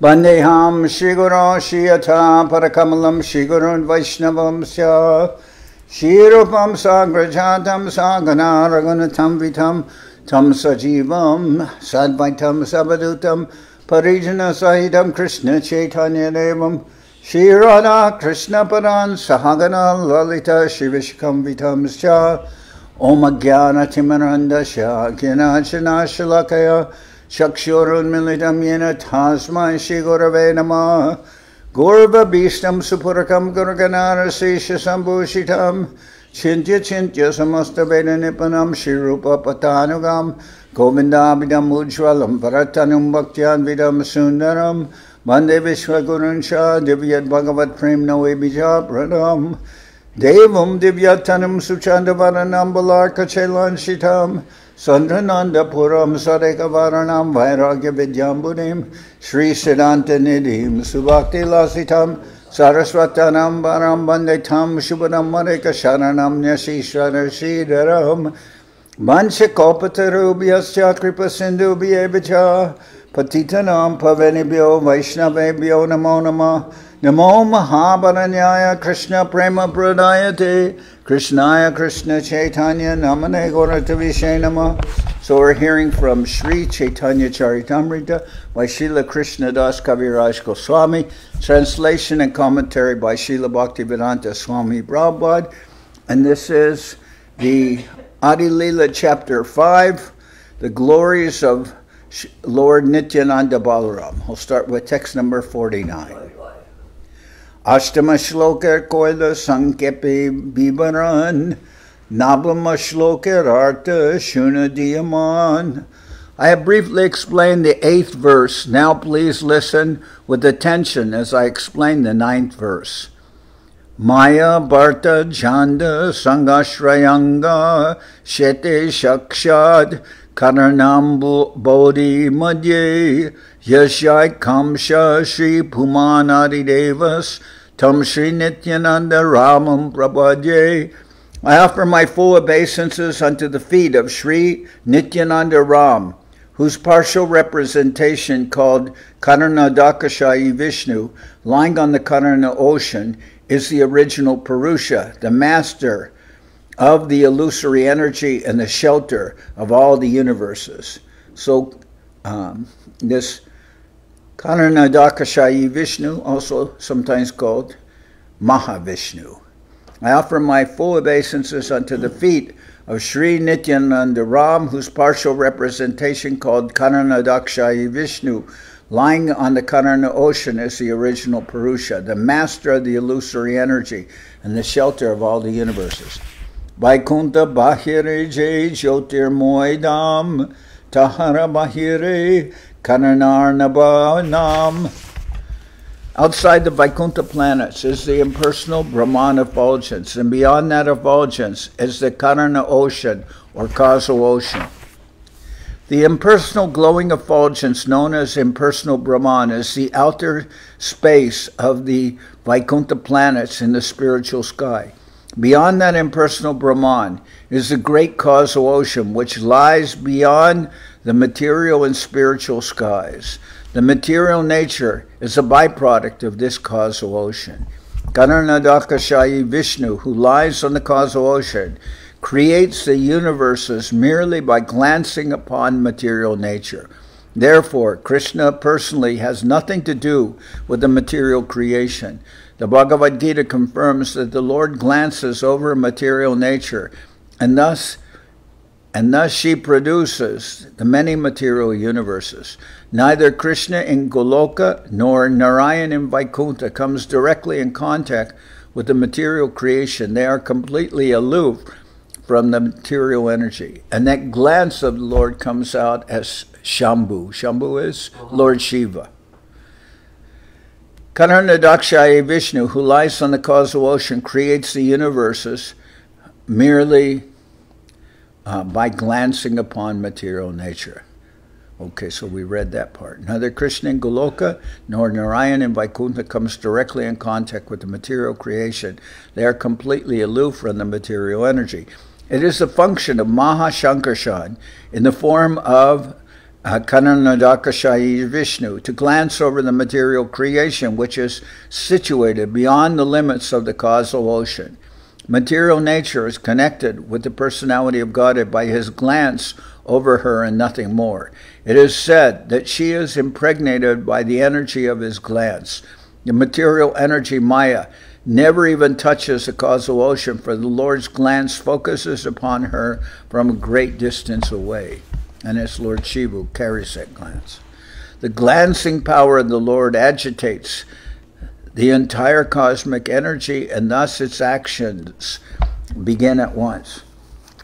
Bandeham Shri Guru Shiyata Parakamalam Shri Gurun Vaishnavam Sya Shri Rupam Sagrajatam Sagana Raghunatam Vitam Tam Sajivam Sadvaitam Sabadutam Parijana Sahitam Krishna Chaitanya Devam Shri Radha Krishna Paran Sahagana Lalita Shri Vishkam Vitam Sya Om Jnana Timarandasya Jnana Shalakaya Chakshurun Militam Yena Tasmai Shri Gurave Namah Gurva Bhishtam Supurakam Gurganara Sesha Sambhushitam Chintya Chintya Samasta Veda Nipanam Shri Rupa Patanugam Govindabhidam Ujwalam Paratanum Bhaktyan Vidam Sundaram Bande Vishwa Gurunsha Divyat Bhagavat Prem Noe Bija Pradam Devam Divyatanam Suchandavaranam Balarka Chelan Shitam Sandrananda Puram Sadeka Varanam Vairagya Vidyambudim Sri Siddhanta Nidhim Subhakti Lasitam Saraswatanam Varam Bandetam Shubhanam Mareka Sharanam Nyasishwara Sridharam Vanshakopatarubyasya Kripa Sindhu Bhyevacha Patitanam Pavenibhyo Vaishnavebhyo Namo Namah Namo Mahabharanyaya Krishna Prema Pradayate Krishnaya Krishna Chaitanya Namane Gauratavishe Namah. So we're hearing from Sri Chaitanya Charitamrita by Srila Krishna Das Kaviraj Goswami, translation and commentary by Srila Bhaktivedanta Swami Prabhupada, and this is the Adi-lila chapter 5, the glories of Lord Nityananda Balaram. We'll start with text number 49. Ashtama shloka koila sankepe bibaran Nabama shloka arta shuna diyaman. I have briefly explained the 8th verse. Now please listen with attention as I explain the 9th verse. Maya Bharta Janda Sangashrayanga Shete Shakshad Karanam Bodhi Madhye Yashai Kamsha Shri Pumanadi Devas Tam Sri Nityananda Ramam Prabhadye. I offer my full obeisances unto the feet of Sri Nityananda Ram, whose partial representation called Karanabdhishayi Vishnu, lying on the Karana ocean, is the original Purusha, the master of the illusory energy and the shelter of all the universes. So this Karanabdhishayi Vishnu, also sometimes called Mahavishnu. I offer my full obeisances unto the feet of Sri Nityananda Ram, whose partial representation called Karanabdhishayi Vishnu, lying on the Karana ocean, is the original Purusha, the master of the illusory energy and the shelter of all the universes. Vaikuntha Bahire Jai Jyotir Moidam Tahara Bahire Karanarnabha. Outside the Vaikuntha planets is the impersonal Brahman effulgence, and beyond that effulgence is the Karana ocean or causal ocean. The impersonal glowing effulgence known as impersonal Brahman is the outer space of the Vaikuntha planets in the spiritual sky. Beyond that impersonal Brahman is the great causal ocean, which lies beyond the material and spiritual skies. The material nature is a byproduct of this causal ocean. Garbhodakashayi Vishnu, who lies on the causal ocean, creates the universes merely by glancing upon material nature. Therefore, Krishna personally has nothing to do with the material creation. The Bhagavad Gita confirms that the Lord glances over material nature, and thus she produces the many material universes. Neither Krishna in Goloka nor Narayan in Vaikuntha comes directly in contact with the material creation. They are completely aloof from the material energy. And that glance of the Lord comes out as Shambhu. Shambhu is Lord Shiva. Karanabdhishayi Vishnu, who lies on the causal ocean, creates the universes merely by glancing upon material nature. Okay, so we read that part. Neither Krishna in Goloka nor Narayan in Vaikuntha comes directly in contact with the material creation. They are completely aloof from the material energy. It is a function of Maha-Sankarshan in the form of Karanabdhishayi Vishnu, to glance over the material creation which is situated beyond the limits of the causal ocean. Material nature is connected with the personality of Godhead by his glance over her and nothing more. It is said that she is impregnated by the energy of his glance. The material energy Maya never even touches the causal ocean, for the Lord's glance focuses upon her from a great distance away. And it's Lord Shiva who carries that glance. The glancing power of the Lord agitates the entire cosmic energy, and thus its actions begin at once.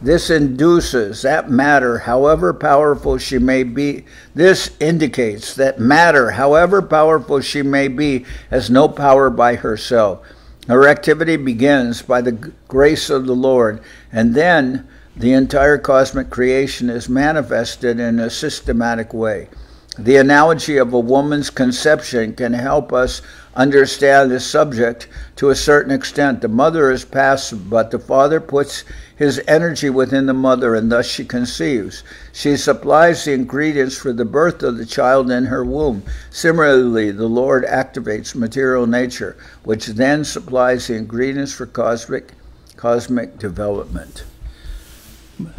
This induces that matter, however powerful she may be. This indicates that matter, however powerful she may be, has no power by herself. Her activity begins by the grace of the Lord, and then the entire cosmic creation is manifested in a systematic way. The analogy of a woman's conception can help us understand this subject to a certain extent. The mother is passive, but the father puts his energy within the mother, and thus she conceives. She supplies the ingredients for the birth of the child in her womb. Similarly, the Lord activates material nature, which then supplies the ingredients for cosmic development.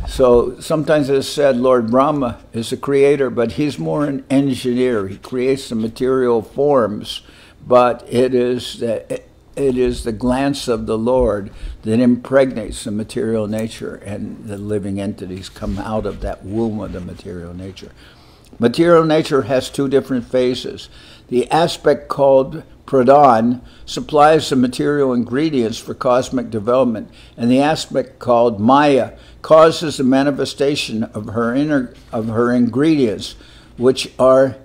So sometimes it's said Lord Brahma is the creator, but he's more an engineer. He creates the material forms, but it is the glance of the Lord that impregnates the material nature, and the living entities come out of that womb of the material nature. Material nature has two different phases. The aspect called Pradhan supplies the material ingredients for cosmic development, and the aspect called Maya causes the manifestation of her ingredients, which are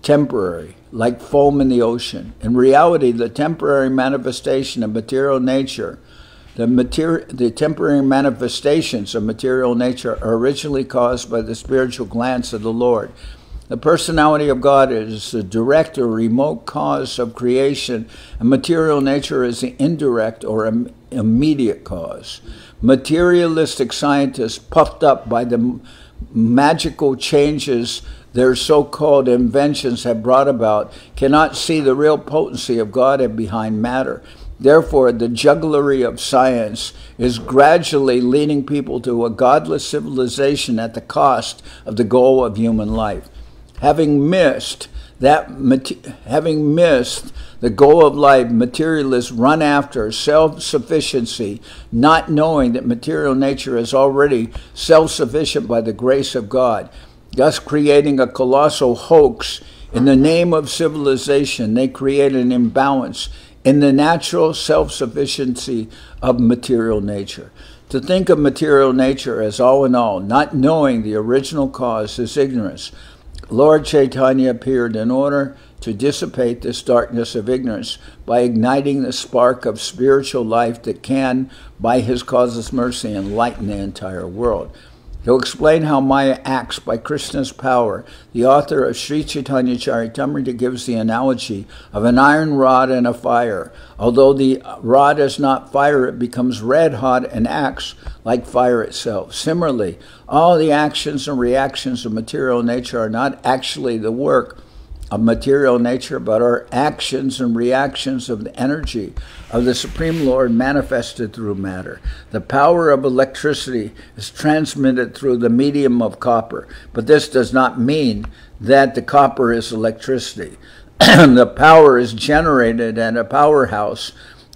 temporary, like foam in the ocean. In reality, the temporary manifestation of material nature, the temporary manifestations of material nature are originally caused by the spiritual glance of the Lord. The personality of God is the direct or remote cause of creation, and material nature is the indirect or immediate cause. Materialistic scientists, puffed up by the magical changes their so-called inventions have brought about, cannot see the real potency of Godhead behind matter. Therefore, the jugglery of science is gradually leading people to a godless civilization at the cost of the goal of human life. Having missed the goal of life, materialists run after self-sufficiency, not knowing that material nature is already self-sufficient by the grace of God, thus creating a colossal hoax. In the name of civilization, they create an imbalance in the natural self-sufficiency of material nature. To think of material nature as all in all, not knowing the original cause, is ignorance. Lord Chaitanya appeared in order to dissipate this darkness of ignorance by igniting the spark of spiritual life that can, by his causeless mercy, enlighten the entire world. To explain how Maya acts by Krishna's power, the author of Sri Nityananda Charitamrita gives the analogy of an iron rod and a fire. Although the rod is not fire, it becomes red hot and acts like fire itself. Similarly, all the actions and reactions of material nature are not actually the work of material nature, but are actions and reactions of the energy of the Supreme Lord manifested through matter. The power of electricity is transmitted through the medium of copper, but this does not mean that the copper is electricity. The power is generated at a powerhouse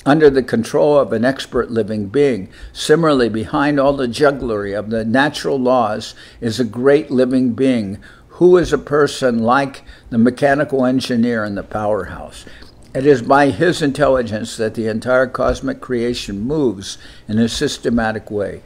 under the control of an expert living being. Similarly, behind all the jugglery of the natural laws is a great living being, who is a person like the mechanical engineer in the powerhouse. It is by his intelligence that the entire cosmic creation moves in a systematic way.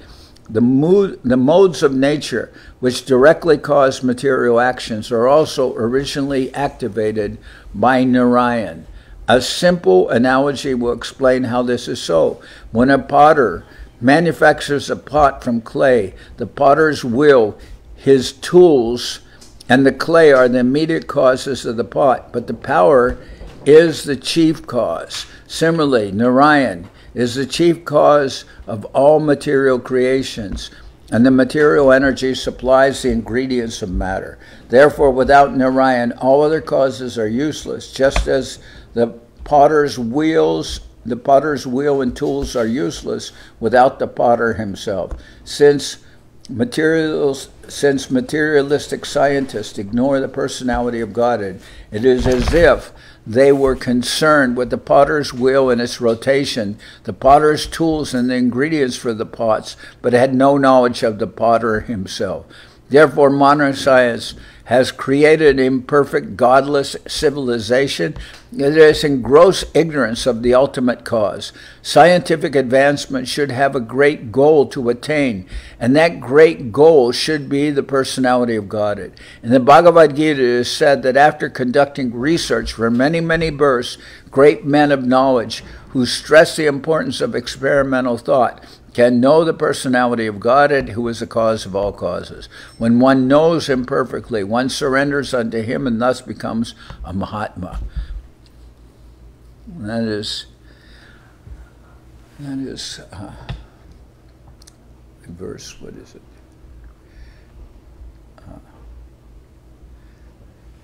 The modes of nature which directly cause material actions are also originally activated by Narayan. A simple analogy will explain how this is so. When a potter manufactures a pot from clay, the potter's will, his tools, and the clay are the immediate causes of the pot, but the power is the chief cause. Similarly, Narayan is the chief cause of all material creations. and the material energy supplies the ingredients of matter. Therefore, without Narayan, all other causes are useless, just as the potter's wheel and tools are useless without the potter himself. Since materialistic scientists ignore the personality of Godhead, it is as if they were concerned with the potter's wheel and its rotation, the potter's tools and the ingredients for the pots, but had no knowledge of the potter himself. Therefore, modern science has created an imperfect, godless civilization that is in gross ignorance of the ultimate cause. Scientific advancement should have a great goal to attain, and that great goal should be the personality of Godhead. In the Bhagavad Gita, it is said that after conducting research for many, many births, great men of knowledge who stress the importance of experimental thought can know the personality of Godhead, who is the cause of all causes. When one knows him perfectly, one surrenders unto him and thus becomes a Mahatma. That is a verse, what is it?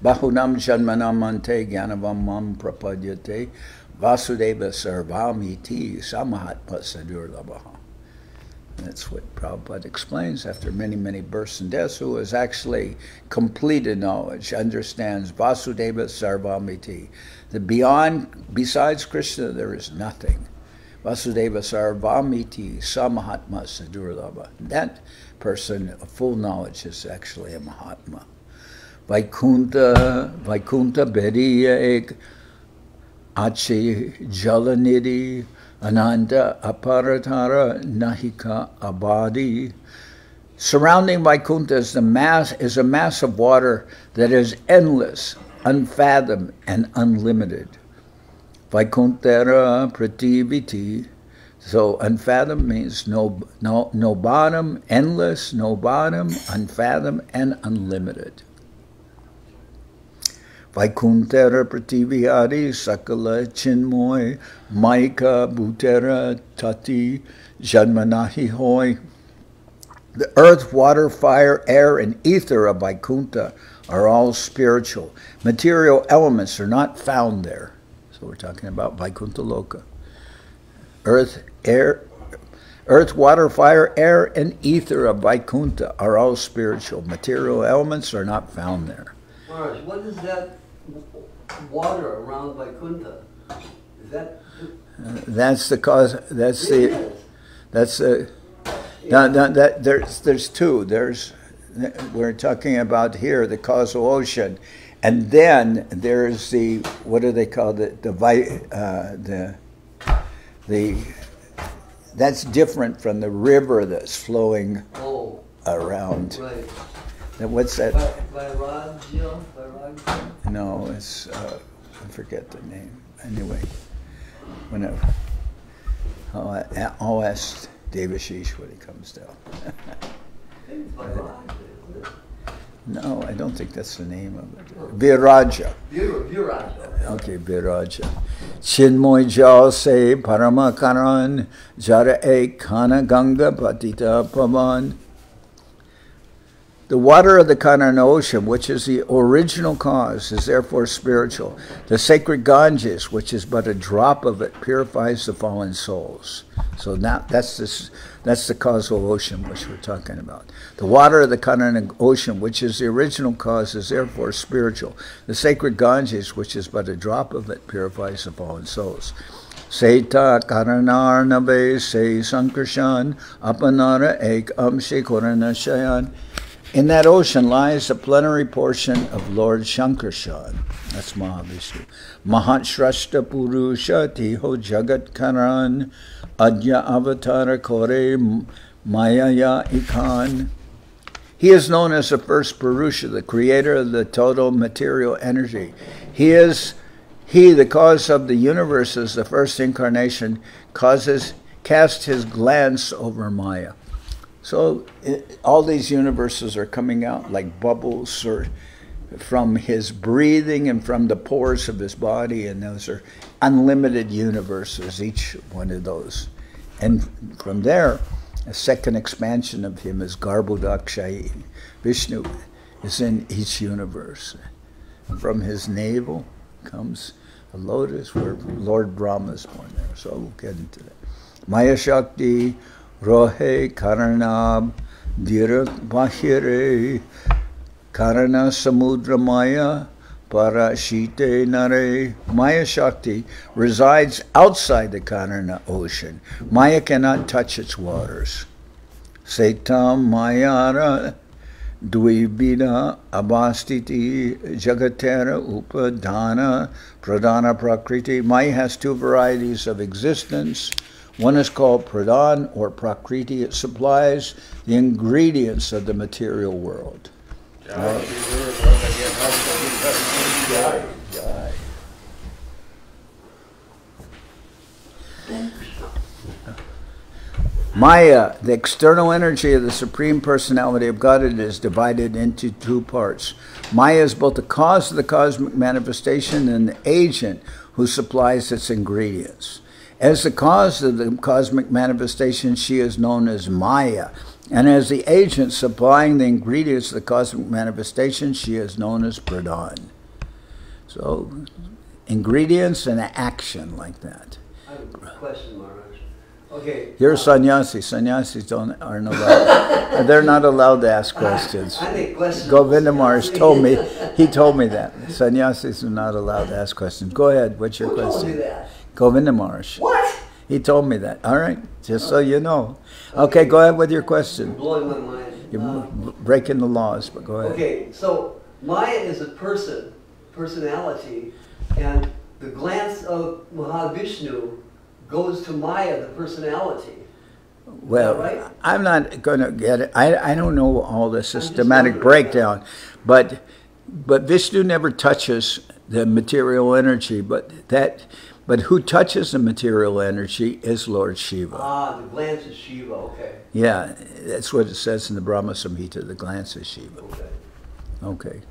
Bahunam janmanam ante gyanavam mam prapadyate vasudeva sarvamiti samahatma sadurlabha. That's what Prabhupada explains after many, many births and deaths, who has actually completed knowledge, understands Vasudeva Sarvamiti. The besides Krishna, there is nothing. Vasudeva Sarvamiti Samahatma Sadurlabha. That person of full knowledge is actually a Mahatma. Vaikunta Bediya Achi Jalanidhi Ananda Aparatara Nahika Abadi. Surrounding Vaikuntha is a mass of water that is endless, unfathomed, and unlimited. Vaikuntara Prativiti. So unfathomed means no bottom, endless, no bottom, unfathomed, and unlimited. Vaikuntara Prativihari Sakala Chinmoy Maika Bhutera Tati Janmanahi Hoy. The earth, water, fire, air, and ether of Vaikuntha are all spiritual. Material elements are not found there. So we're talking about Vaikuntha Loka. Earth, water, fire, air, and ether of Vaikuntha are all spiritual. Material elements are not found there. Maharaj, what is that water around Vaikuntha? Is that? That's the cause. That's the. That's the. There's two. We're talking about here the causal ocean, and then there's the, what do they call it? That's different from the river that's flowing around. Right. Now, what's that? Vairagya? No, it's I forget the name. Anyway, whenever I'll ask Devashish when he comes down. No, I don't think that's the name of it. Viraja. Viraja. Okay, Viraja. Chinmoy jal se parama karan jara ek khana ganga patita pavan. The water of the Karan ocean, which is the original cause, is therefore spiritual. The sacred Ganges, which is but a drop of it, purifies the fallen souls. So now that's the causal ocean which we're talking about. The water of the Karan ocean, which is the original cause, is therefore spiritual. The sacred Ganges, which is but a drop of it, purifies the fallen souls. Seta Karanarnave Se Sankarshan Apanara Ek Amshi Koranashayan. In that ocean lies the plenary portion of Lord Sankarshan. That's Mahavishnu. Mahatshrashta Purusha Tiho Jagat Karan Adya Avatara Kore Mayaya Ikan. He is known as the first Purusha, the creator of the total material energy. He, the cause of the universe, is the first incarnation, cast his glance over Maya. So all these universes are coming out like bubbles from his breathing and from the pores of his body, and those are unlimited universes, each one of those. And from there, A second expansion of him is Garbhodakashayi Vishnu, is in each universe. From his navel comes a lotus where Lord Brahma is born there. So we'll get into that. Maya Shakti, Rohe Karanabdhishayi Bahire, Karana Samudra Maya, Parashite Nare. Maya Shakti resides outside the Karana ocean. Maya cannot touch its waters. Setam Mayara Dvibida Abhastiti Jagatera Upadana Pradana Prakriti. Maya has two varieties of existence. One is called Pradhan or Prakriti. It supplies the ingredients of the material world. Maya, the external energy of the Supreme Personality of Godhead, is divided into two parts. Maya is both the cause of the cosmic manifestation and the agent who supplies its ingredients. As the cause of the cosmic manifestation, she is known as Maya. And as the agent supplying the ingredients of the cosmic manifestation, she is known as Pradhan. So, ingredients and action like that. I have a question, Maharaj. Okay. You're sannyasi. Sannyasis aren't allowed. They're not allowed to ask questions. I think questions. Govinda Maharaj told me. He told me that sannyasis are not allowed to ask questions. Go ahead. What's your question? Who told you that? Govinda Maharaj. What? He told me that. All right. Just so you know. Okay, go ahead with your question. You're blowing my mind. You're breaking the laws, but go ahead. Okay, so Maya is a personality, and the glance of Mahavishnu goes to Maya, the personality. Well, right? I'm not going to get it. I don't know all the systematic breakdown, but Vishnu never touches the material energy, but who touches the material energy is Lord Shiva. Ah, the glance is Shiva, okay. Yeah, that's what it says in the Brahma Samhita, the glance is Shiva. Okay. Okay.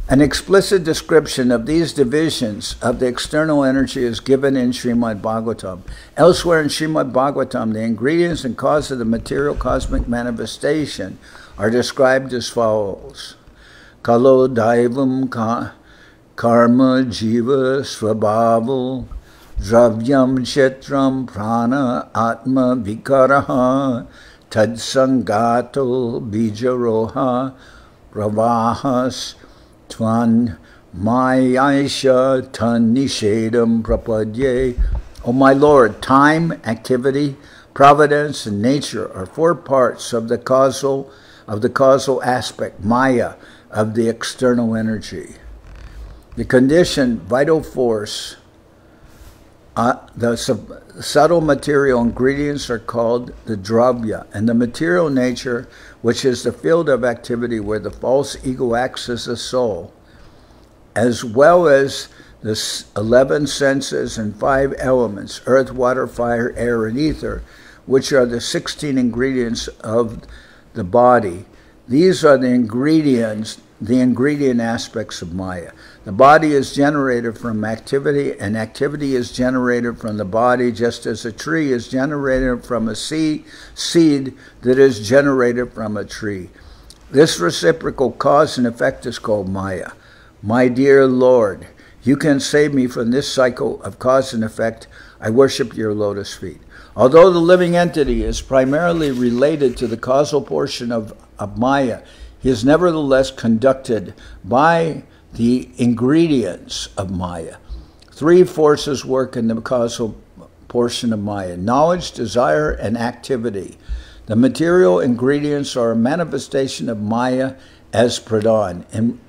An explicit description of these divisions of the external energy is given in Srimad Bhagavatam. Elsewhere in Srimad Bhagavatam, the ingredients and cause of the material cosmic manifestation are described as follows. Kalo daivam karma jiva svabhavo dravyam chetram prana atma vikaraha tadsangato bijaroha pravahas Tvan Mayaisha Tan Nishedam Prapadye. O my Lord, time, activity, providence, and nature are four parts of the causal aspect, Maya, of the external energy. The conditioned vital force, the subtle material ingredients are called the dravya, and the material nature, which is the field of activity where the false ego acts as the soul, as well as the 11 senses and 5 elements, earth, water, fire, air, and ether, which are the 16 ingredients of the body. These are the ingredient aspects of Maya. The body is generated from activity, and activity is generated from the body, just as a tree is generated from a seed that is generated from a tree. This reciprocal cause and effect is called Maya. My dear Lord, you can save me from this cycle of cause and effect. I worship your lotus feet. Although the living entity is primarily related to the causal portion of Maya, he is nevertheless conducted by the ingredients of Maya. 3 forces work in the causal portion of Maya: knowledge, desire, and activity. The material ingredients are a manifestation of Maya as Pradhan.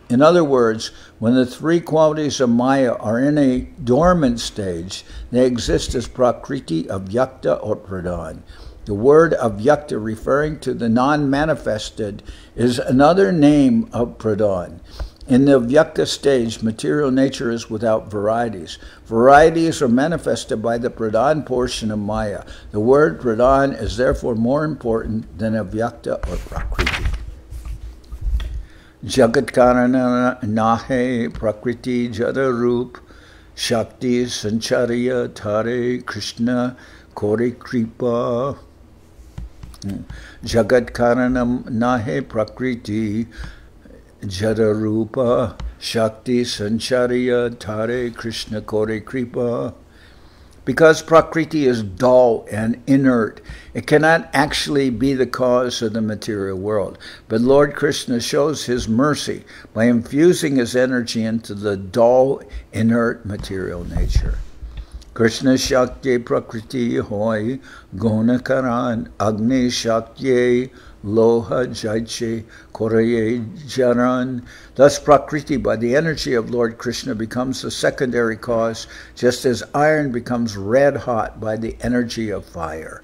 In other words, when the 3 qualities of Maya are in a dormant stage, they exist as Prakriti, Avyakta, or Pradhan. The word Avyakta, referring to the non-manifested, is another name of Pradhan. In the Avyakta stage, material nature is without varieties. Varieties are manifested by the Pradhan portion of Maya. The word Pradhan is therefore more important than Avyakta or Prakriti. Jagat Karana Nahe Prakriti Jada Roop Shakti Sancharya Thare Krishna kore kripa. Jagat karanam nahe prakriti jada rupa shakti sanchariya thare Krishna kore kripa. Because Prakriti is dull and inert, it cannot actually be the cause of the material world. But Lord Krishna shows his mercy by infusing his energy into the dull, inert material nature. Krishna Shakti Prakriti Hoy Gonakaran Agni Shakti Loha Jaiche Koraye Jaran. Thus Prakriti, by the energy of Lord Krishna, becomes the secondary cause, just as iron becomes red hot by the energy of fire.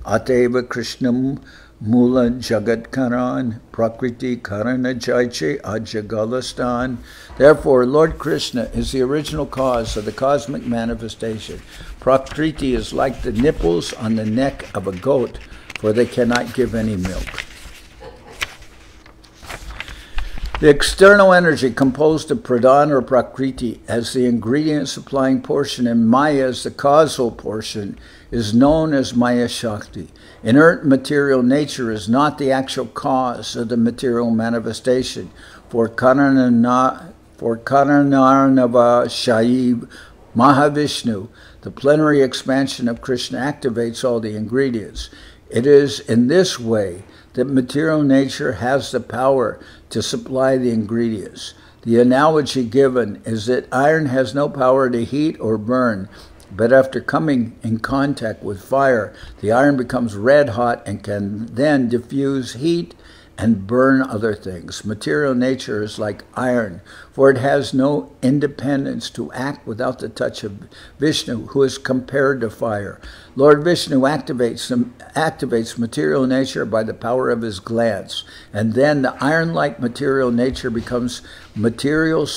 Ateva Krishnam Mula Jagat Karan Prakriti Karana Jaiche Ajagalastan. Therefore, Lord Krishna is the original cause of the cosmic manifestation. Prakriti is like the nipples on the neck of a goat, for they cannot give any milk. The external energy composed of pradhan or prakriti as the ingredient supplying portion and maya as the causal portion is known as maya shakti. Inert material nature is not the actual cause of the material manifestation. For Karanabdhishayi Mahavishnu, the plenary expansion of Krishna activates all the ingredients. It is in this way that material nature has the power to supply the ingredients. The analogy given is that iron has no power to heat or burn, but after coming in contact with fire, the iron becomes red hot and can then diffuse heat and burn other things. Material nature is like iron, for it has no independence to act without the touch of Vishnu, who is compared to fire. Lord Vishnu activates material nature by the power of his glance, and then the iron-like material nature becomes a material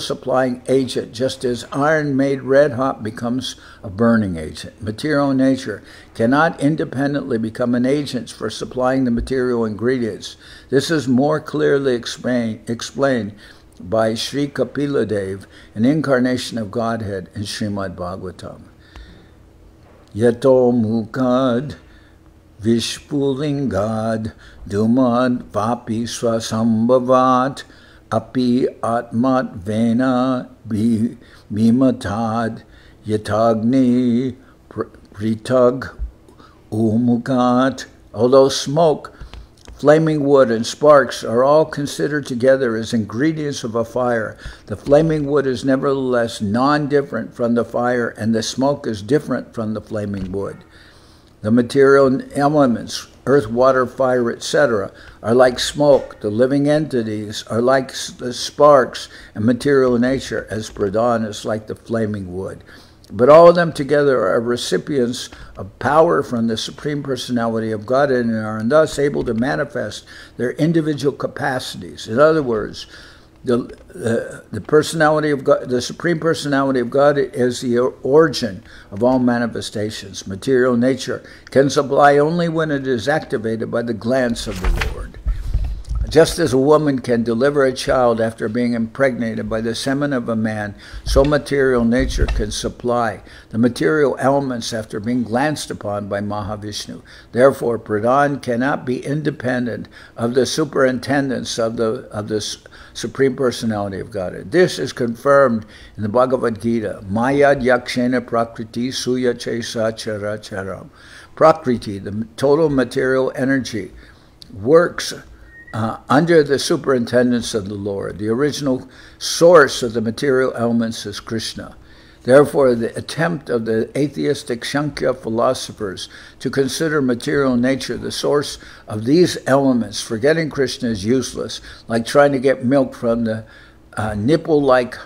supplying agent, just as iron made red hot becomes a burning agent. Material nature cannot independently become an agent for supplying the material ingredients. This is more clearly explained by Sri Kapila Dev, an incarnation of Godhead in Srimad Bhagavatam. Yato mukad vishpulingad dumad vapi swasambhavat api atmat vena bimatad yatagni pritag umukat. Although smoke, flaming wood, and sparks are all considered together as ingredients of a fire, the flaming wood is nevertheless non-different from the fire, and the smoke is different from the flaming wood. The material elements, earth, water, fire, etc., are like smoke. The living entities are like the sparks, and material nature, as pradhan, is like the flaming wood. But all of them together are recipients of power from the Supreme Personality of Godhead and are thus able to manifest their individual capacities. In other words, the personality of God, the Supreme Personality of God, is the origin of all manifestations. Material nature can supply only when it is activated by the glance of the Lord. Just as a woman can deliver a child after being impregnated by the semen of a man, so material nature can supply the material elements after being glanced upon by Mahavishnu. Therefore, pradhan cannot be independent of the superintendence of the Supreme Personality of Godhead. This is confirmed in the Bhagavad Gita. Mayad yakshena prakriti suya chesa chara charam. Prakriti, the total material energy, works under the superintendence of the Lord. The original source of the material elements is Krishna. Therefore, the attempt of the atheistic Sankhya philosophers to consider material nature the source of these elements, forgetting Krishna, is useless, like trying to get milk from the nipple-like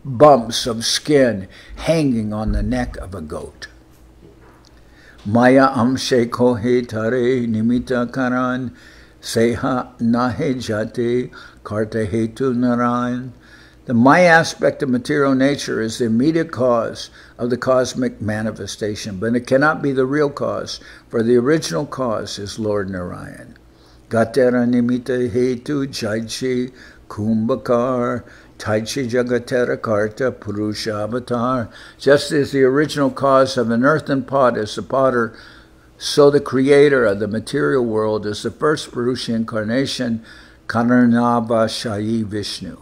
bumps of skin hanging on the neck of a goat. Maya amshe kohe tare nimita karan Seha nahe jate karta hetu narayan. The Maya aspect of material nature is the immediate cause of the cosmic manifestation, but it cannot be the real cause, for the original cause is Lord Narayan. Gatera nimita hetu jaichi Kumbhakar, Taichi Jagatera Karta, Purusha Avatar. Just as the original cause of an earthen pot is the potter, so the creator of the material world is the first Purusha incarnation, Karanabdhishayi Vishnu.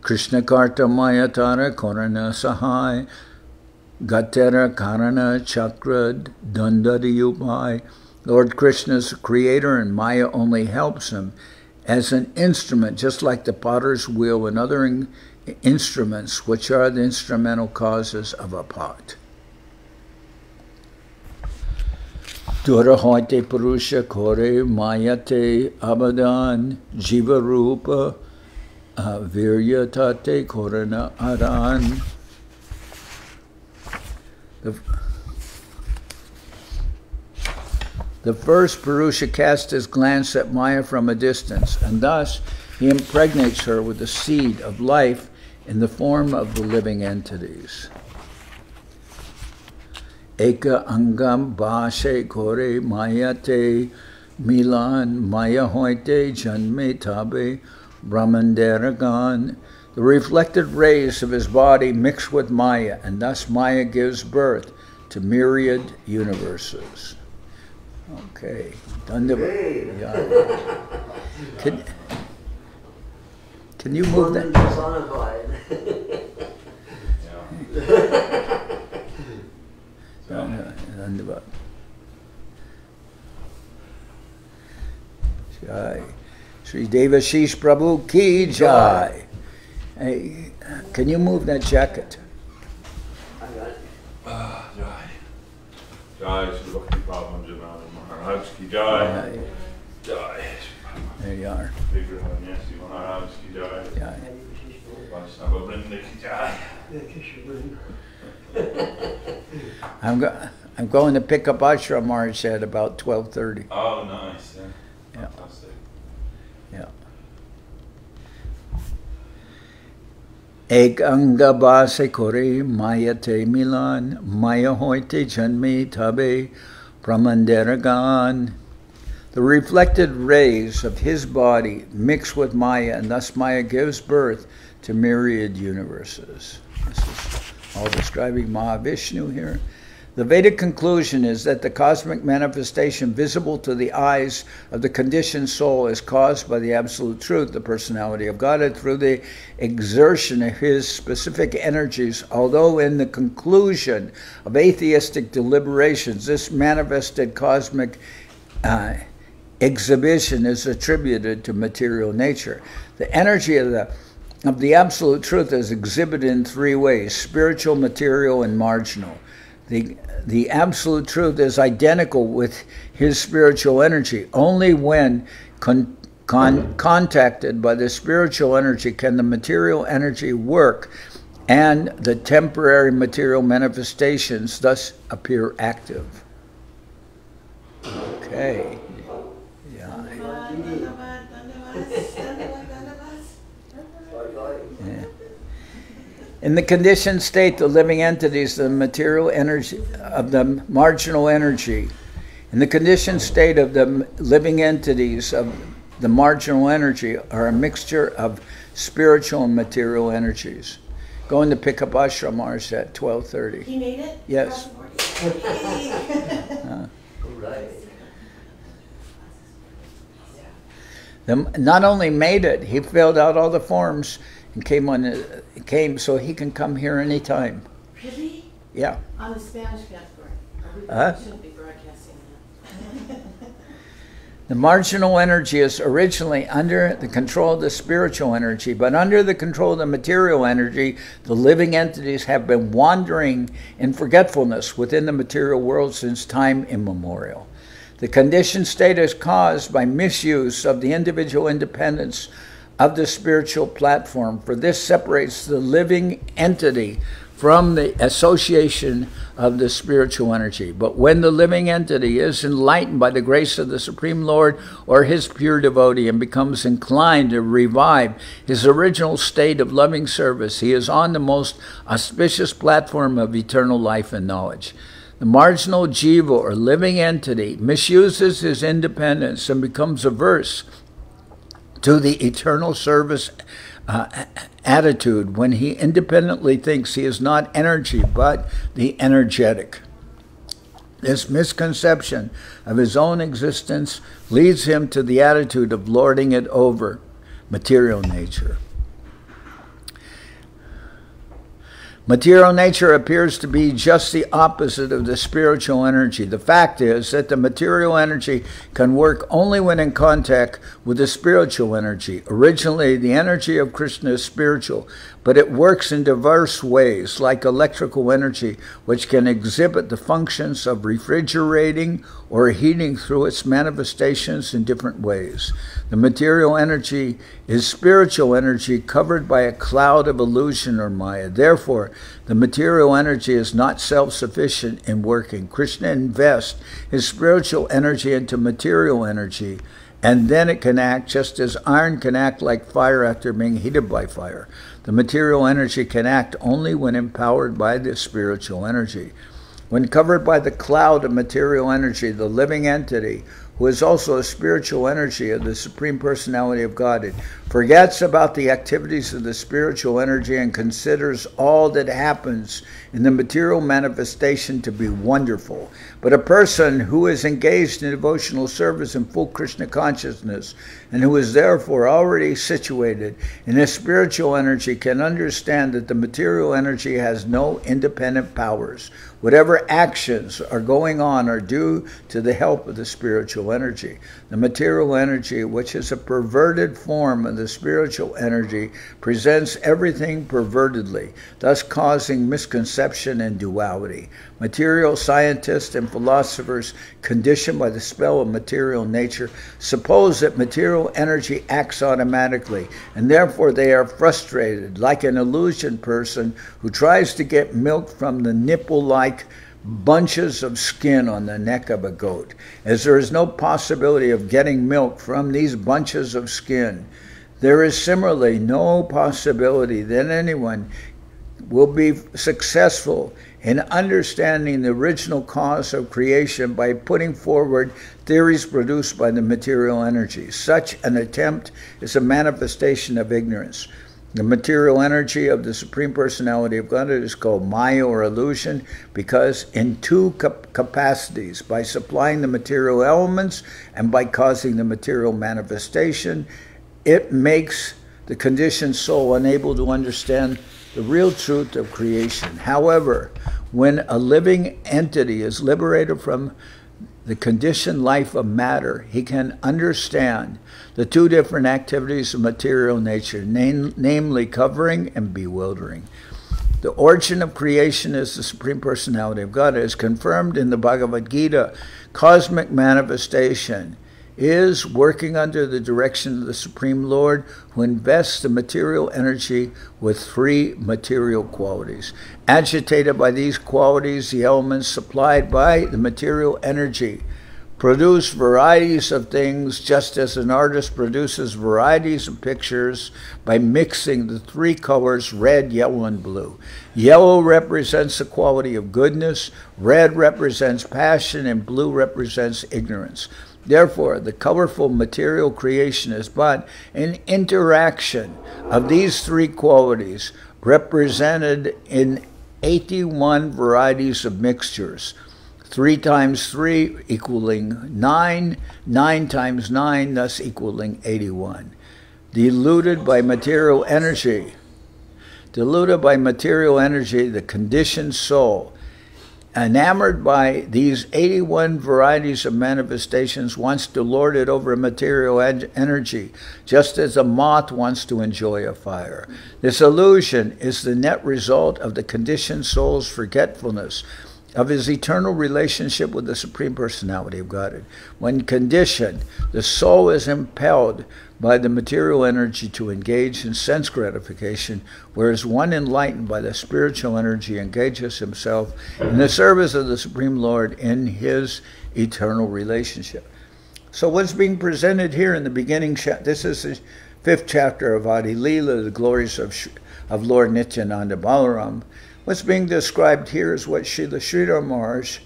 Krishna Karta Mayatara Korana Sahai, Gatera Karana Chakra Dandadi Upai. Lord Krishna is the creator and Maya only helps him as an instrument, just like the potter's wheel and other instruments, which are the instrumental causes of a pot. Durahoite Purusha Kore Mayate Abadan Jiva Rupa Viryatate Korana Aran. The first Purusha casts his glance at Maya from a distance, and thus he impregnates her with the seed of life in the form of the living entities. Eka angam bhashe kore mayate milan maya hoite janme tabe brahmanderagan. The reflected rays of his body mix with Maya, and thus Maya gives birth to myriad universes. Okay. Can you move that? Jai. Sri Devashish Prabhu ki jai. Hey, can you move that jacket? I got it. Jai. Jai Sri Bhakti Prabhu Maharaj ki jai. Jai. There you are. Vigrahanyasi Maharaj ki jai. Jai. Vaishnava Vrinda ki jai. I'm going to pick up Ashram Maharaj at about 12:30. Oh, nice. Yeah. Yeah. Fantastic. Yeah. Ek anga base kore mayate milan maya hoite janme tabe pramanderagan. The reflected rays of his body mix with Maya, and thus Maya gives birth to myriad universes. This is all describing Mahavishnu here. The Vedic conclusion is that the cosmic manifestation visible to the eyes of the conditioned soul is caused by the Absolute Truth, the personality of Godhead, through the exertion of his specific energies, although in the conclusion of atheistic deliberations, this manifested cosmic exhibition is attributed to material nature. The energy of the Absolute Truth is exhibited in three ways: spiritual, material, and marginal. The Absolute Truth is identical with his spiritual energy. Only when contacted by the spiritual energy can the material energy work, and the temporary material manifestations thus appear active. Okay. Yeah. In the conditioned state, the living entities, the material energy of the marginal energy. In the conditioned state of the living entities of the marginal energy are a mixture of spiritual and material energies. Going to pick up Ashram Maharaj at 12:30. He made it? Yes. Not only made it, he filled out all the forms and came so he can come here anytime. Really? Yeah. On the Spanish passport. We shouldn't be broadcasting that. The marginal energy is originally under the control of the spiritual energy, but under the control of the material energy, the living entities have been wandering in forgetfulness within the material world since time immemorial. The conditioned state is caused by misuse of the individual independence of the spiritual platform, for this separates the living entity from the association of the spiritual energy. But when the living entity is enlightened by the grace of the Supreme Lord or his pure devotee and becomes inclined to revive his original state of loving service, he is on the most auspicious platform of eternal life and knowledge. The marginal jiva or living entity misuses his independence and becomes averse to the eternal service attitude when he independently thinks he is not energy but the energetic. This misconception of his own existence leads him to the attitude of lording it over material nature. Material nature appears to be just the opposite of the spiritual energy. The fact is that the material energy can work only when in contact with the spiritual energy. Originally, the energy of Krishna is spiritual, but it works in diverse ways, like electrical energy, which can exhibit the functions of refrigerating or heating through its manifestations in different ways. The material energy is spiritual energy covered by a cloud of illusion or maya. Therefore, the material energy is not self-sufficient in working. Krishna invests his spiritual energy into material energy, and then it can act just as iron can act like fire after being heated by fire. The material energy can act only when empowered by the spiritual energy. When covered by the cloud of material energy, the living entity, who is also a spiritual energy of the Supreme Personality of Godhead, forgets about the activities of the spiritual energy and considers all that happens in the material manifestation to be wonderful. But a person who is engaged in devotional service in full Krishna consciousness and who is therefore already situated in a spiritual energy can understand that the material energy has no independent powers. Whatever actions are going on are due to the help of the spiritual energy. The material energy, which is a perverted form of the spiritual energy, presents everything pervertedly, thus causing misconception and duality. Material scientists and philosophers, conditioned by the spell of material nature, suppose that material energy acts automatically, and therefore they are frustrated, like an illusion person who tries to get milk from the nipple-like bunches of skin on the neck of a goat. As there is no possibility of getting milk from these bunches of skin, there is similarly no possibility that anyone will be successful in understanding the original cause of creation by putting forward theories produced by the material energy. Such an attempt is a manifestation of ignorance. The material energy of the Supreme Personality of Godhead is called Maya or illusion because in two capacities, by supplying the material elements and by causing the material manifestation, it makes the conditioned soul unable to understand the real truth of creation. However, when a living entity is liberated from the conditioned life of matter, he can understand the two different activities of material nature, namely covering and bewildering. The origin of creation is the Supreme Personality of God, as confirmed in the Bhagavad Gita. Cosmic manifestation is working under the direction of the Supreme Lord, who invests the material energy with three material qualities. Agitated by these qualities, the elements supplied by the material energy produce varieties of things, just as an artist produces varieties of pictures by mixing the three colors red, yellow, and blue. Yellow represents the quality of goodness, red represents passion, and blue represents ignorance. Therefore, the colorful material creation is but an interaction of these three qualities represented in 81 varieties of mixtures. 3 times 3 equaling 9, 9 times 9 thus equaling 81. Diluted by material energy, the conditioned soul, enamored by these 81 varieties of manifestations, wants to lord it over material energy, just as a moth wants to enjoy a fire. This illusion is the net result of the conditioned soul's forgetfulness of his eternal relationship with the Supreme Personality of Godhead. When conditioned, the soul is impelled by the material energy to engage in sense gratification, whereas one enlightened by the spiritual energy engages himself in the service of the Supreme Lord in his eternal relationship. So what's being presented here in the beginning, this is the 5th chapter of Adi-lila, the glories of Lord Nityananda Balaram. What's being described here is what Srila Sridhar Maharaj,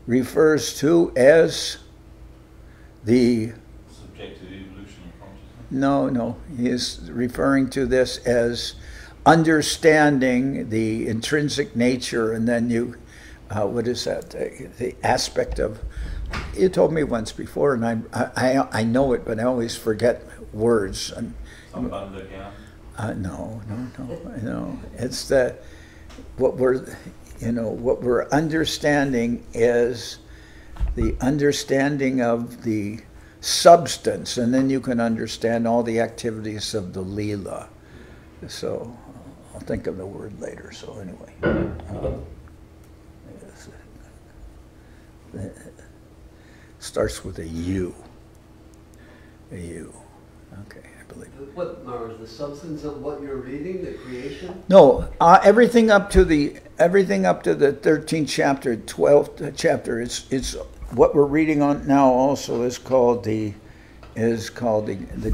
refers to as the... Subjective evolution of consciousness? No, he is referring to this as understanding the intrinsic nature, and then you, what is that? The aspect of, you told me once before, and I know it, but I always forget words. No. It's the what we're understanding is the understanding of the substance, and then you can understand all the activities of the lila. So I'll think of the word later. So anyway, it starts with a U. A U. Okay, I believe. What, Mara, the substance of what you're reading, the creation? No, everything up to the 13th chapter, 12th chapter. It's what we're reading on now. Also is called the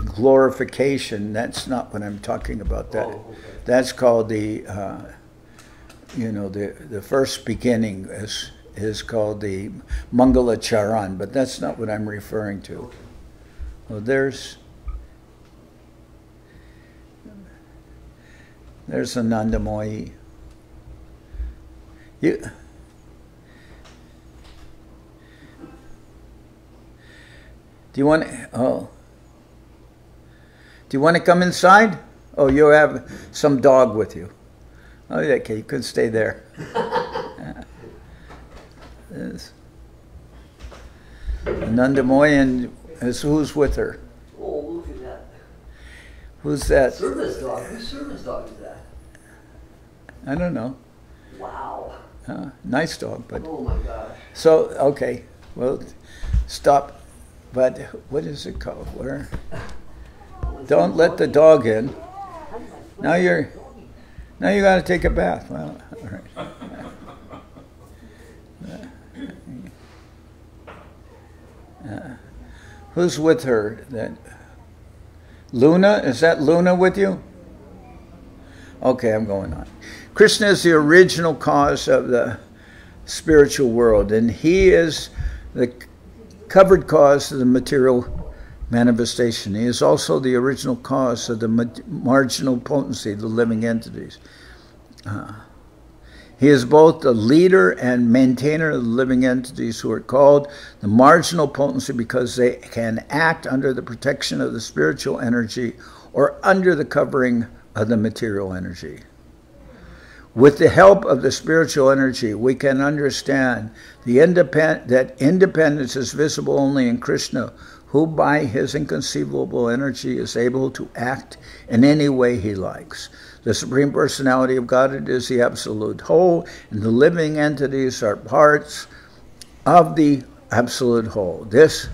glorification. That's not what I'm talking about. That that's called the the first beginning is called the Mangala Charan, but that's not what I'm referring to. Well, there's Anandamoyi. Do you want to come inside? Oh, you have some dog with you. Oh, okay, you could stay there. Anandamoyi, and who's with her? Oh, look at that. Who's that? Service dog. Whose service dog is that? I don't know. Wow. Nice dog, but... Oh my gosh. So, okay, well, stop. But what is it called? Where? Don't let the dog in. Now you got to take a bath. Well, all right. Who's with her? That Luna? Is that Luna with you? Okay, I'm going on. Krishna is the original cause of the spiritual world, and he is the covered cause of the material manifestation. He is also the original cause of the marginal potency, the living entities. He is both the leader and maintainer of the living entities, who are called the marginal potency because they can act under the protection of the spiritual energy or under the covering of the material energy. With the help of the spiritual energy, we can understand that independence is visible only in Krishna, who by his inconceivable energy is able to act in any way he likes. The Supreme Personality of Godhead is the absolute whole, and the living entities are parts of the absolute whole. This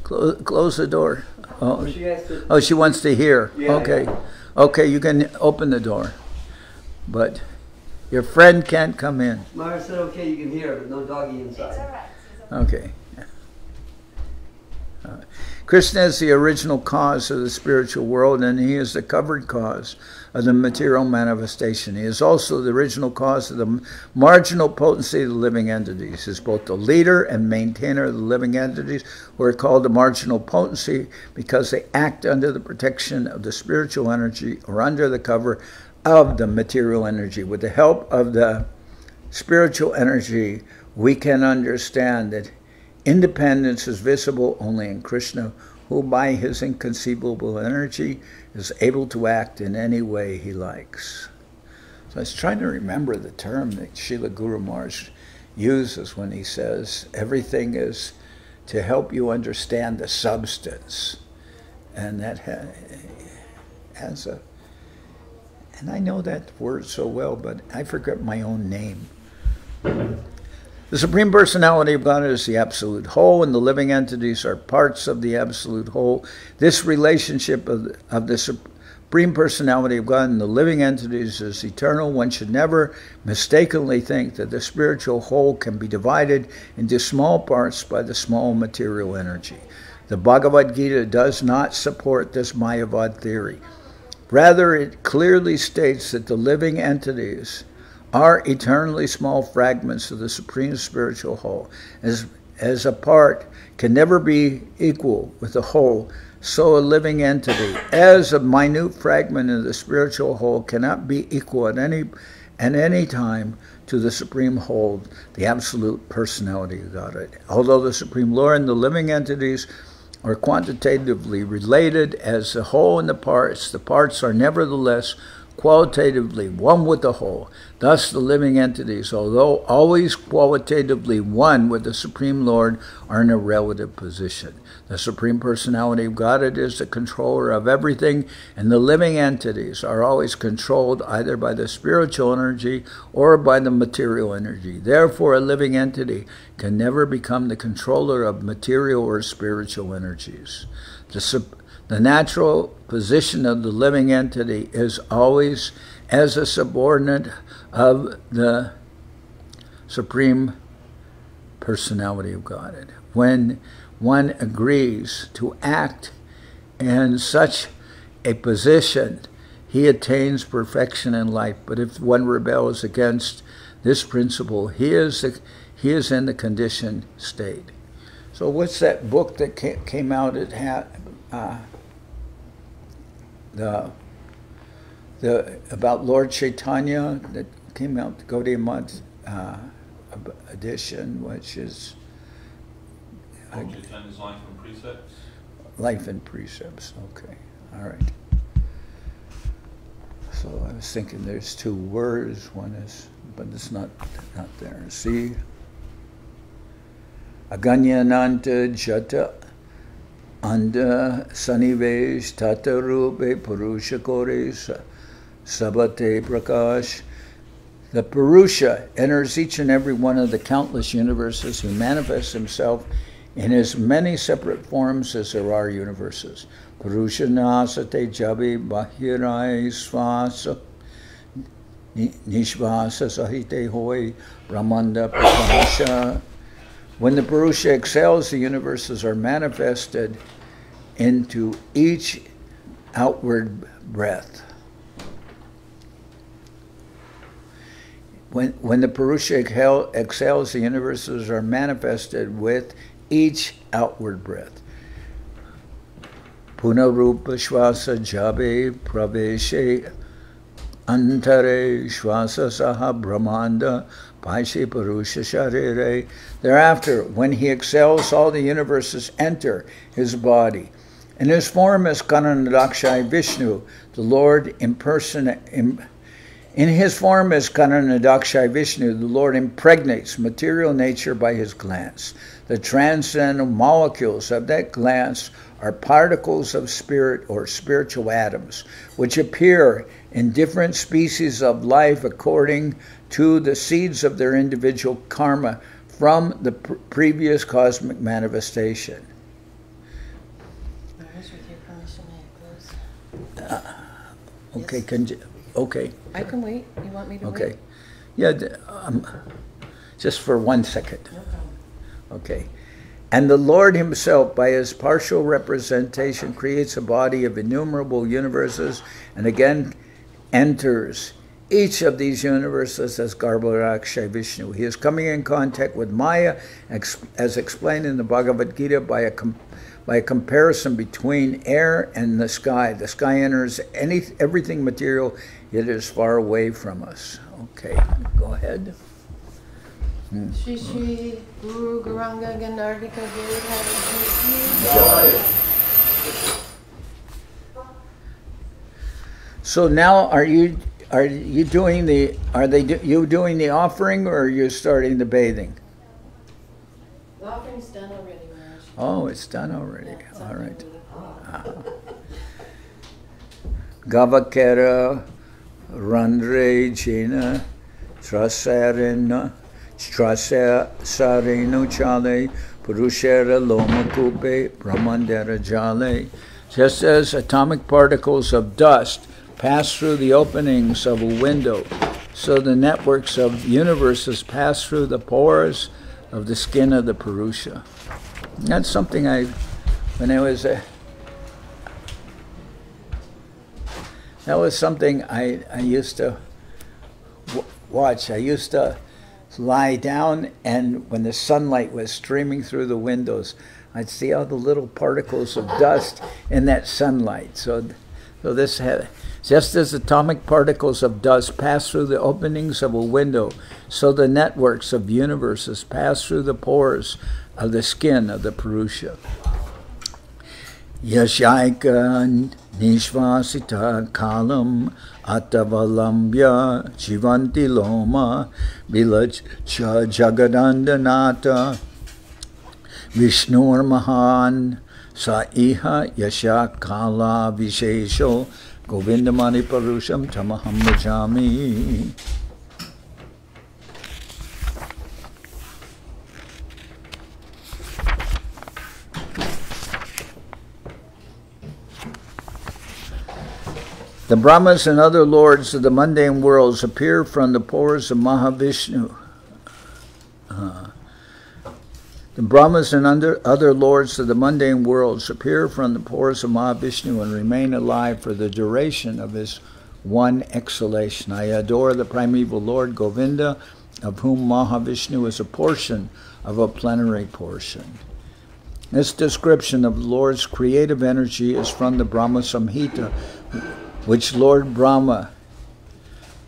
close the door. Oh, she wants to hear. Yeah, okay. Yeah. Okay, you can open the door. But your friend can't come in. Mara said, okay, you can hear, but no doggy inside. It's all right. Okay. Krishna is the original cause of the spiritual world, and he is the covered cause of the material manifestation. He is also the original cause of the marginal potency of the living entities. He is both the leader and maintainer of the living entities, who are called the marginal potency because they act under the protection of the spiritual energy or under the cover of the material energy. With the help of the spiritual energy, we can understand that independence is visible only in Krishna, who by his inconceivable energy is able to act in any way he likes. So I was trying to remember the term that Srila Guru Maharaj uses when he says everything is to help you understand the substance. And that has a... And I know that word so well, but I forget my own name. The Supreme Personality of God is the absolute whole, and the living entities are parts of the absolute whole. This relationship of the Supreme Personality of God and the living entities is eternal. One should never mistakenly think that the spiritual whole can be divided into small parts by the small material energy. The Bhagavad Gita does not support this Mayavad theory. Rather, it clearly states that the living entities are eternally small fragments of the Supreme Spiritual Whole. As a part can never be equal with the whole, so a living entity, as a minute fragment of the spiritual whole, cannot be equal at any time to the Supreme Whole, the absolute personality of Godhead. Although the Supreme Lord and the living entities are quantitatively related as the whole and the parts are nevertheless qualitatively one with the whole. Thus the living entities, although always qualitatively one with the Supreme Lord, are in a relative position. The Supreme Personality of Godhead is the controller of everything, and the living entities are always controlled either by the spiritual energy or by the material energy. Therefore, a living entity can never become the controller of material or spiritual energies. The natural position of the living entity is always as a subordinate of the Supreme Personality of Godhead. When one agrees to act in such a position, he attains perfection in life. But if one rebels against this principle, he is in the conditioned state. So what's that book that came out? It had about Lord Chaitanya that came out, the Gaudiya Math edition, which is Chaitanya's Life and Precepts. Life and Precepts. Okay, all right. So I was thinking there's two words. One is, but it's not there. See, Aganyananta Jata Anda Sanivesh Tata Rupe Purusha Kores Sabate Prakash. The Purusha enters each and every one of the countless universes. He manifests himself in as many separate forms as there are universes. Purusha Nasate Jabi Bahirai Svasa Nishvasa Sahite Hoi Brahmanda Prakasha. When the Purusha exhales, the universes are manifested into each outward breath. When the Purusha exhales, the universes are manifested with each outward breath. Punarupa Shvasa Jabe Praveshe Antare Shvasa Saha Brahmanda Paishe Purusha Sharire. Thereafter, when he exhales, all the universes enter his body. In his form as Karanabdhishayi Vishnu, the Lord in his form as Karanabdhishayi Vishnu, the Lord impregnates material nature by his glance. The transcendental molecules of that glance are particles of spirit or spiritual atoms, which appear in different species of life according to the seeds of their individual karma from the previous cosmic manifestation. With your permission, may I close? Okay, Yes. okay. I can wait. You want me to wait? Okay. Yeah, just for 1 second. No problem. Okay. And the Lord himself, by his partial representation, creates a body of innumerable universes and again enters each of these universes as Garbhodakashayi Vishnu. He is coming in contact with Maya, as explained in the Bhagavad Gita, by a comparison between air and the sky. The sky enters everything material, it is far away from us. Okay, go ahead. Shri Guru Gauranga Ganardika Guru So now, are you doing the offering, or are you starting the bathing? The offering's done already, Maharaj. Oh, it's done already. Yeah, it's All right. meeting. Gavakera Randre Jena Trasarena Sareno Chale Purushera Loma Kupe Brahmandera Jale. Just as atomic particles of dust pass through the openings of a window, so the networks of universes pass through the pores of the skin of the Purusha. That's something that was something I used to watch. I used to lie down, and when the sunlight was streaming through the windows, I'd see all the little particles of dust in that sunlight. So this had, just as atomic particles of dust pass through the openings of a window, so the networks of universes pass through the pores of the skin of the Purusha. Yashaika nishvasita kalam atavalambya jivanti loma vilacha jagadandanata Vishnur Mahan Sa Iha Yasha Kala Vishesho Govindamani Parusham Tamaham Bhajami. The Brahmas and other lords of the mundane worlds appear from the pores of Mahavishnu. The Brahmas and other lords of the mundane worlds appear from the pores of Mahavishnu and remain alive for the duration of his one exhalation. I adore the primeval Lord Govinda, of whom Mahavishnu is a portion of a plenary portion. This description of the Lord's creative energy is from the Brahma Samhita, which Lord Brahma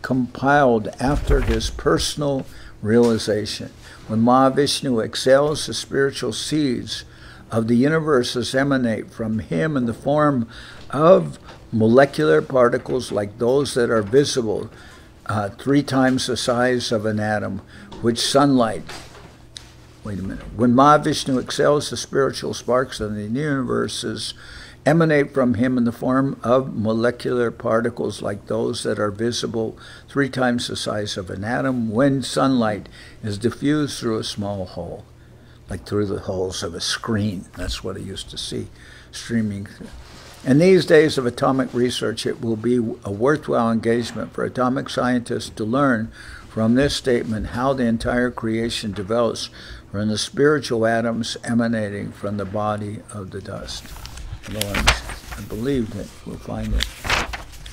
compiled after his personal realization. When Mahavishnu exhales, the spiritual seeds of the universes emanate from him in the form of molecular particles like those that are visible, 3 times the size of an atom, which sunlight. Wait a minute. When Mahavishnu exhales, the spiritual sparks of the universes emanate from him in the form of molecular particles like those that are visible, 3 times the size of an atom, when sunlight is diffused through a small hole, like through the holes of a screen. That's what I used to see streaming through. In these days of atomic research, it will be a worthwhile engagement for atomic scientists to learn from this statement how the entire creation develops from the spiritual atoms emanating from the body of the dust. Although I believe that we'll find it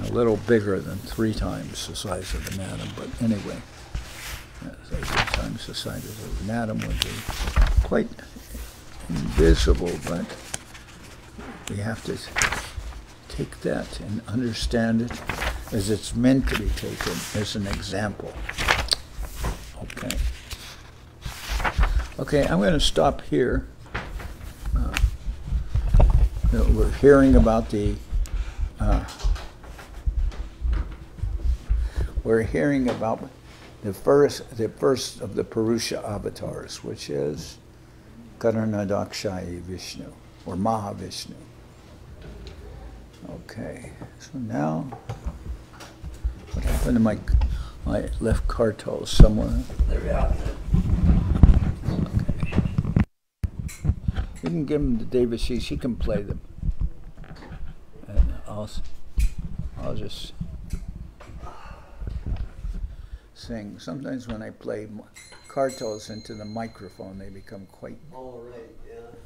a little bigger than 3 times the size of an atom, but anyway, 3 times the size of an atom would be quite invisible, but we have to take that and understand it as it's meant to be taken as an example. Okay, I'm going to stop here. We're hearing about the first of the Purusha avatars, which is Karanabdhishayi Vishnu or Mahavishnu. Okay, so now what happened to my left cartel somewhere? There we are. You can give him to David Sheets. He can play them, and I'll just sing. Sometimes when I play cartels into the microphone, they become quite. All right, yeah.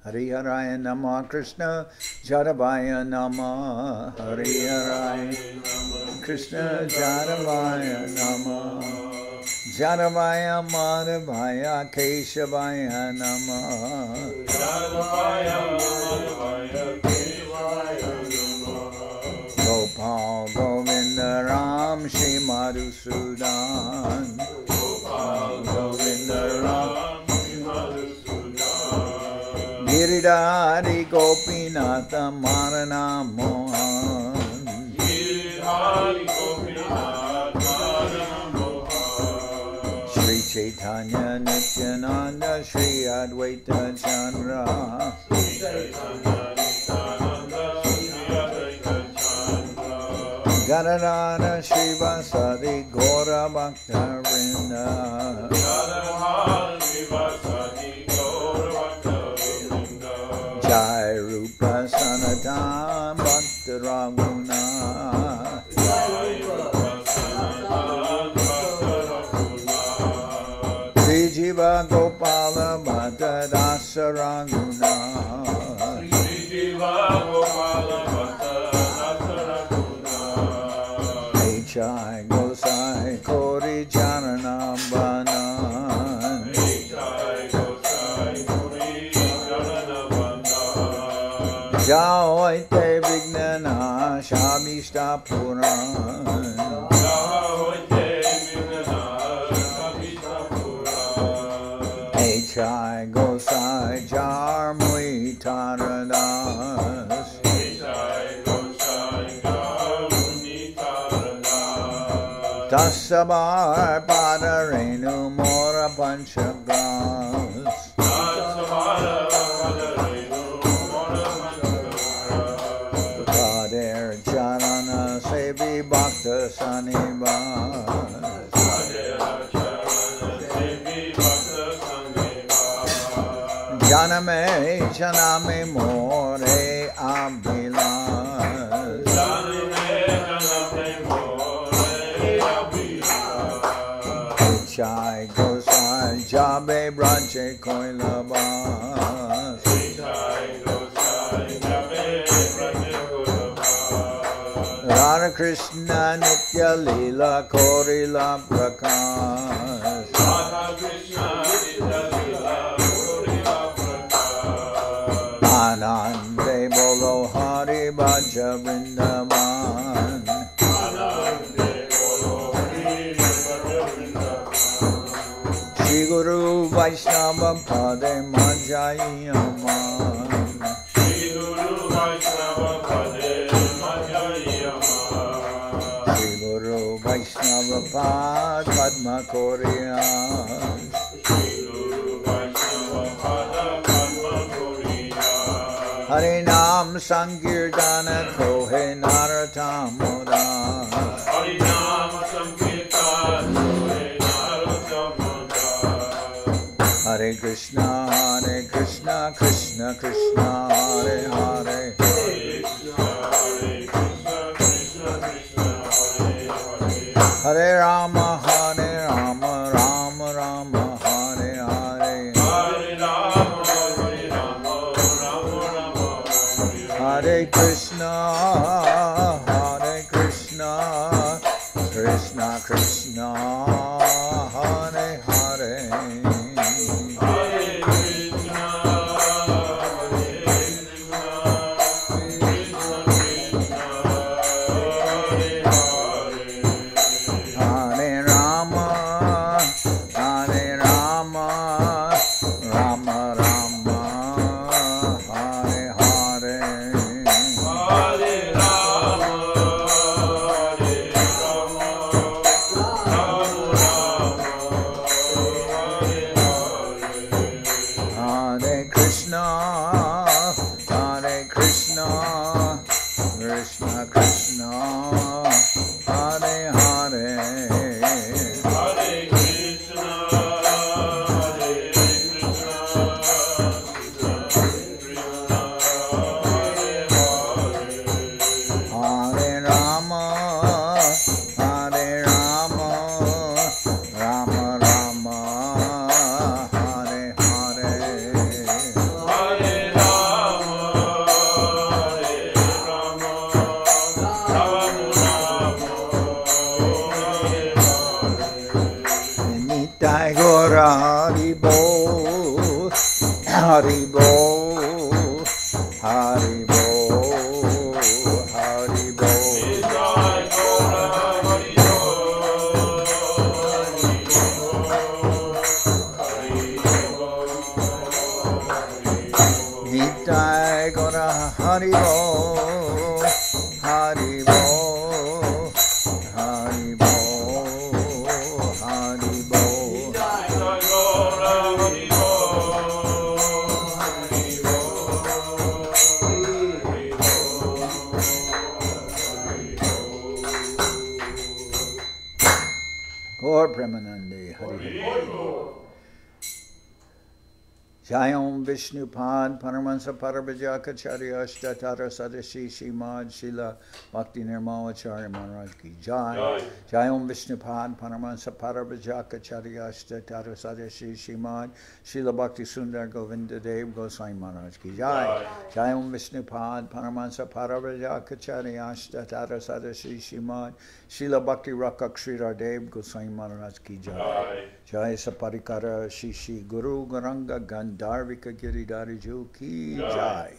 Hari Haraya Nama Krishna Jaravaya Nama Hari Haraya Krishna Jaravaya Nama Jaravaya Madhavaya Keshavaya Nama Jaravaya Madhavaya Keshavaya Nama Gopal Govinda Ram Shri Madhusudan Gopal Govinda Ram Shri Madhusudan Giridhari Gopinatha Marana Mohan Giridhari Gopinatha Chaitanya Nityananda Sri Advaita Chandra Gadadhara Srivasadi Gaura Bhakta Vrinda Jai Rupa Sanatan Bhakta Ramuna Jiva Gopala Bhatta Dasa Ranguna Jiva Gopala Bhatta Dasa Ranguna Chai Gosai Jahoite Vignana Shabishta Puran Chai Gosai Jar Mui Taradas Dasabar Padarenu Mora Panchagras Kader Charana Sevi Bhakta Sanibas Janame Janame More Abhilas Chai Gosai Jabe Branche Koilabas Radha Krishna Nitya Lila Korila Prakash Anande Bolo Hari Bhaja Vrindavan Shri Guru Vaishnava Pade Majayaman Shri Guru Vaishnava Pad Padma Koriyan Harinam Sankirtana Kohe Naratamura Harinam Sankirtana Kohe Naratamura Hare Krishna Krishna Krishna Hare Hare Hare Rama Rama Rama Hare Hare Hare Krishna Krishna Krishna Hare Hare Jayam Vishnupad Paramahansa Parabhajakacharya Ashtatara Sadashi Shimad Shila Bhakti Nirmalacharya Maharaj Ki Jai. Jayam Vishnupad Paramahansa Parabhajakacharya Ashtatara Sadashi Shimad Shila Bhakti Sundar Govinda Dev Goswami Maharaj Ki Jai. Jayam Vishnupad Paramahansa Parabhajakacharya Ashtatara Sadashi Shimad Shila Bhakti Rakha Kshirodakashayi Dev Goswami Maharaj Ki Jai. Jai Saparikara Shishi Guru Gauranga Gandharvika Giridhariju Ki Jai.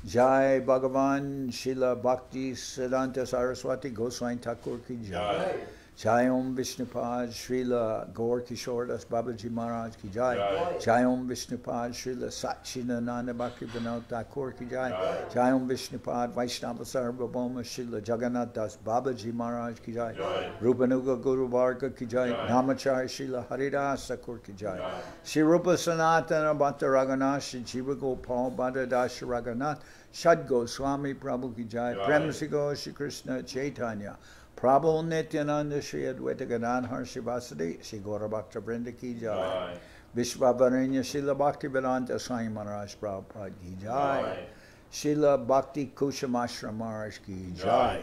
Jai Bhagavan Srila Bhakti Siddhanta Saraswati Goswami Thakur Ki Jai. Jai Om Vishnupad Srila Gaur Kishoredas Babaji Maharaj Ki Jai. Jai Om Vishnupad Srila Satchidananda Bhakti Vinod Thakur Ki Jai. Jai Om Vishnupad Vaishnava Sarvabhauma Srila Jagannath Das Babaji Maharaj Ki Jai. Rupanuga Guru Varga Ki Jai. Namachari Srila Haridas Thakur Ki Jai. Shri Rupa Sanatana Bhatta Raghunath Shri Jiva Gopal Bhatta Das Raghunath Shad Goswami Prabhu Ki Jai. Prem Sigo Shri Krishna Chaitanya Prabhu Nityananda Shri Advaita Gadadhar Shivasadi Shri Gaura Bhakta Vrinda Ki Jai. Vishwavaranya Srila Bhakti Vedanta Swami Maharaj Prabhupada Ki Jai. Srila Bhakti Kushamashra Maharaj Ki Jai.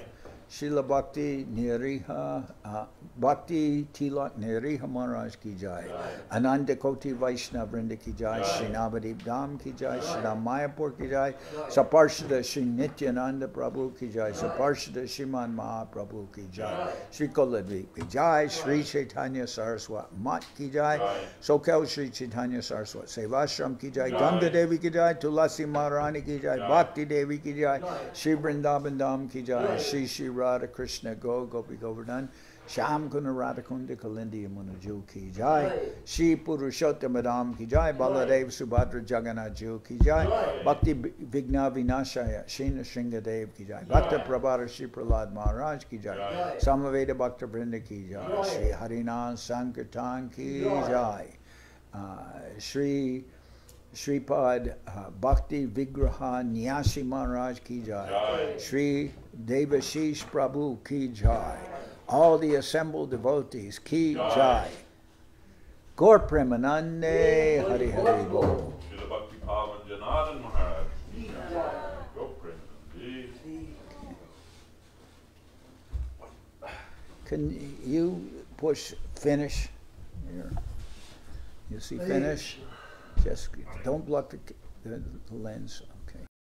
Srila Bhakti Niriha Bhakti Tilak Niriha Maharaj Ki Jai. Ananda Koti Vaishnava Vrinda Ki Jai. Shri Navadip Dham Ki Jai. Shri Ram Mayapur Ki Jai. Saparshada Shri Nityananda Prabhu Ki Jai. Saparshada Shriman Mahaprabhu Ki Jai. Shri Kuladvi Ki Jai. Shri Chaitanya Saraswat Mat Ki Jai. Sokel Shri Chaitanya Saraswat Sevashram Ki Jai. Ganga Devi Ki Jai. Tulasi Maharani Ki Jai. Bhakti Devi Ki Jai. Shri Vrindavan Dham Ki Jai. Shri Shri Radha Krishna Go Gopi Govardhan Sham Kuna Radha Kunda Kalindi Yamuna Ju Ki Jai. Shri Purushottam Adam Ki Jai. Baladev Subhadra Jagannath Ju Ki Jai. Bhakti Vigna Vinashaya Shina Shringadev Ki Jai. Bhakta Prabhara Shri Prahlad Maharaj Ki Jai. Samaveda Bhakta Vrinda Ki Jai. Shri Harinam Sankirtan Ki Jai. Shripad Bhakti Vigraha Nyasi Maharaj Ki Jai. Shri Devashish Prabhu Ki Jai. All the assembled devotees Ki Jai. Gaur Premanande Hari Hari Bol. Srila Bhakti Pavan Janardhan Maharaj. Gaur Premanande. Can you push finish? Here. You see finish? Just don't block the lens.